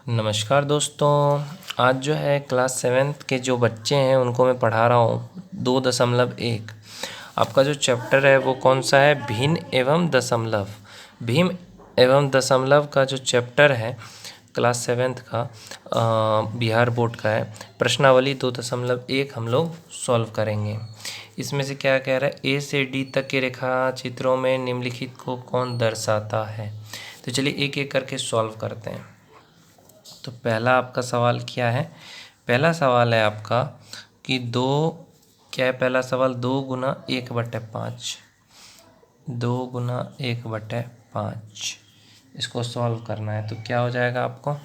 नमस्कार दोस्तों। आज जो है क्लास 7th के जो बच्चे हैं उनको मैं पढ़ा रहा हूँ 2.1। आपका जो चैप्टर है वो कौन सा है? भिन्न एवं दशमलव। भिन्न एवं दशमलव का जो चैप्टर है क्लास 7th का बिहार बोर्ड का है। प्रश्नावली 2.1 हम लोग सॉल्व करेंगे। इसमें से क्या कह रहा है? ए से डी तक के रेखा चित्रों में निम्नलिखित को कौन दर्शाता है? तो चलिए एक एक करके सॉल्व करते हैं। तो पहला आपका सवाल क्या है? पहला सवाल है आपका कि क्या है पहला सवाल? 2 × 1/5। 2 × 1/5 इसको सॉल्व करना है। तो क्या हो जाएगा आपको?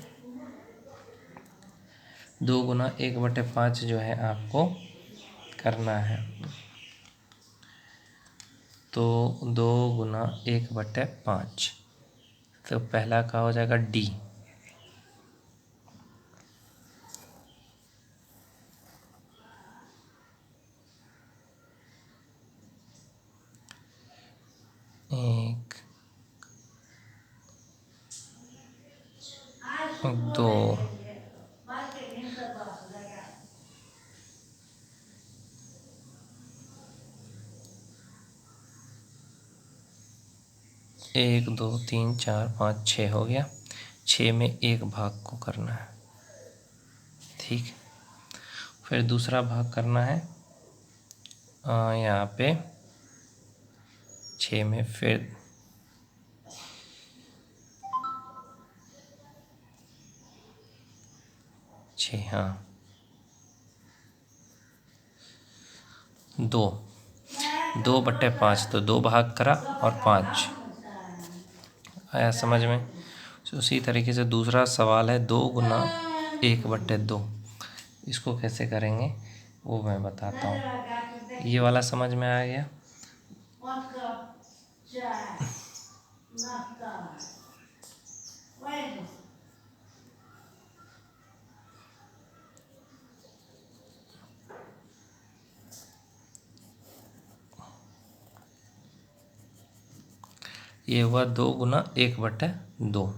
2 × 1/5 जो है आपको करना है। तो 2 × 1/5 तो पहला का हो जाएगा डी। एक, दो, 1 2 3 4 5 6 हो गया। 6 में 1 भाग को करना है। ठीक, फिर दूसरा भाग करना है यहाँ पे 6 में, फिर 6, हाँ 2/5 तो 2 भाग करा और 5 आया समझ में। तो उसी तरीके से दूसरा सवाल है 2 × 1/2। इसको कैसे करेंगे वो मैं बताता हूँ। ये वाला समझ में आ गया? ये हुआ 2 × 1/2।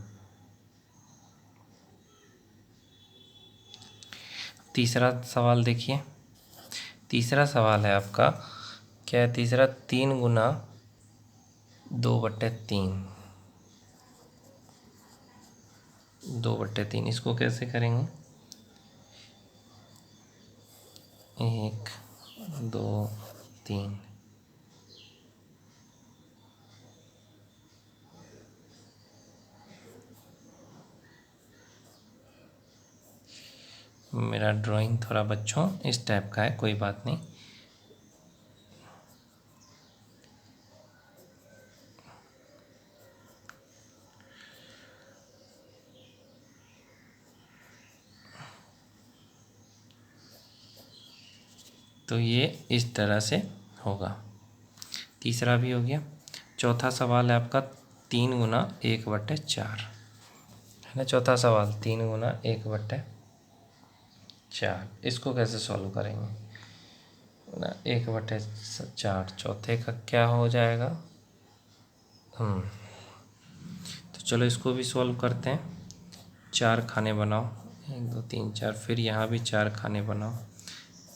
तीसरा सवाल देखिए। तीसरा सवाल है आपका, क्या है तीसरा? 3 × 2/3। 2/3 इसको कैसे करेंगे? 1 2 3। मेरा ड्राइंग थोड़ा बच्चों इस टाइप का है, कोई बात नहीं। तो ये इस तरह से होगा। तीसरा भी हो गया। चौथा सवाल है आपका 3 × 1/4 है ना। चौथा सवाल 3 × 1/4। इसको कैसे सॉल्व करेंगे ना? 1/4 चौथे का क्या हो जाएगा? तो चलो इसको भी सॉल्व करते हैं। 4 खाने बनाओ, 1 2 3 4, फिर यहाँ भी 4 खाने बनाओ,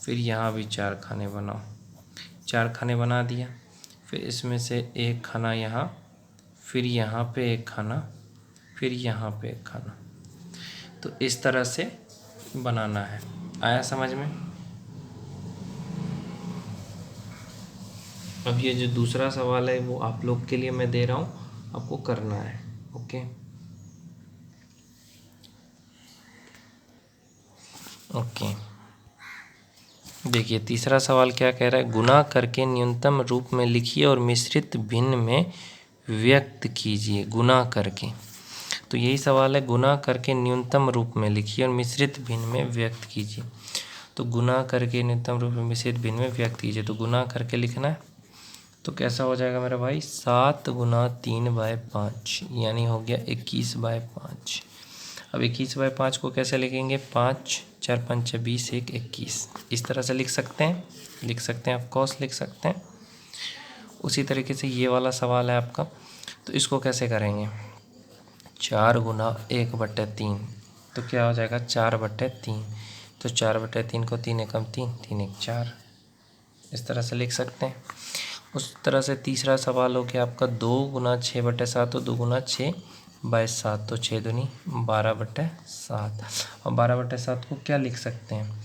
फिर यहाँ भी 4 खाने बनाओ। 4 खाने बना दिया, फिर इसमें से 1 खाना यहाँ, फिर यहाँ पे 1 खाना, फिर यहाँ पे 1 खाना। तो इस तरह से बनाना है। आया समझ में? अब ये जो दूसरा सवाल है वो आप लोग के लिए मैं दे रहा हूँ, आपको करना है। Okay okay. देखिए तीसरा सवाल क्या कह रहा है? गुणा करके न्यूनतम रूप में लिखिए और मिश्रित भिन्न में व्यक्त कीजिए। गुणा करके, तो यही सवाल है। गुणा करके न्यूनतम रूप में लिखिए और मिश्रित भिन्न में व्यक्त कीजिए। तो गुणा करके न्यूनतम रूप में मिश्रित भिन्न में व्यक्त कीजिए, तो गुणा करके लिखना है। तो कैसा हो जाएगा मेरा भाई? 7 × 3/5 यानी हो गया 21/5। अब 21/5 को कैसे लिखेंगे? 5 4 5 20 1 21। इस तरह से लिख सकते हैं, ऑफ कोर्स लिख सकते हैं। उसी तरीके से ये वाला सवाल है आपका, तो इसको कैसे करेंगे? 4 × 1/3 तो क्या हो जाएगा 4/3। तो 4/3 को 3 एकम 3, 3 एक 4, इस तरह से लिख सकते हैं। उस तरह से तीसरा सवाल हो गया आपका 2 गुना 6/7, तो 2 गुना 6/7, तो 6 दूनी 12/7। और 12/7 को क्या लिख सकते हैं?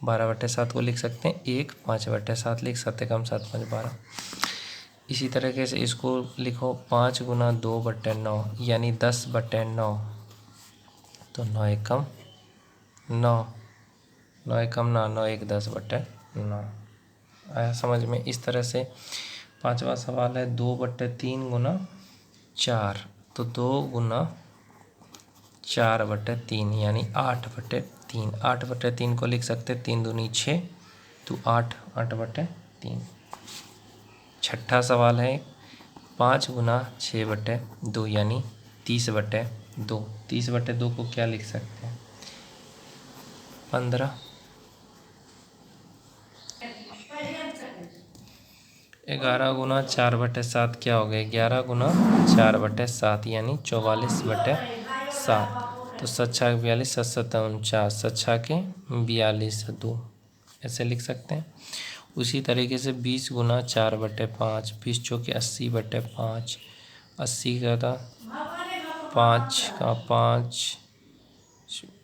12/7 को लिख सकते हैं 1 5/7 लिख सकते हैं, कम 7 5 12। इसी तरीके से इसको लिखो 5 गुना 2/9 यानी 10/9, तो 9 एकम 9, 9 एकम ना 9 एक 10/9। आया समझ में? इस तरह से पांचवा सवाल है 2/3 गुना 4, तो 2 गुना 4/3 यानी 8/3। 8/3 को लिख सकते 3 दूनी 6, तो 8 8/3। छठा सवाल है 5 गुना 6/2 यानी 30/2। 30/2 को क्या लिख सकते हैं? 15। 11 गुना 4/7 क्या हो गया? 11 गुना 4/7 यानी 44/7। तो 7 छः 42, 7 7 49, 7 छः के 42 2, ऐसे लिख सकते हैं। उसी तरीके से 20 गुना 4/5, 20 चौके 80/5, 80 का था 5 का 5,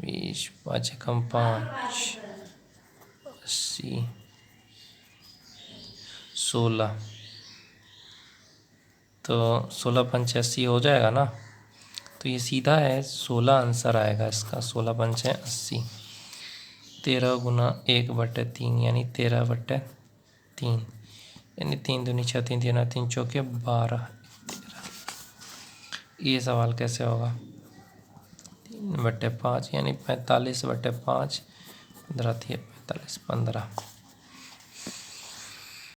20 5 एकम 5, 80 16, तो 16 पंचे 80 हो जाएगा ना। तो ये सीधा है 16 आंसर आएगा इसका। 16 पंचे 80। 13 गुना 1/3 यानी 13/3 यानी 3 दूनी 6, 3 3 3 चौके 12। ये सवाल कैसे होगा? 3/5 यानी 45/5, 15 45 15।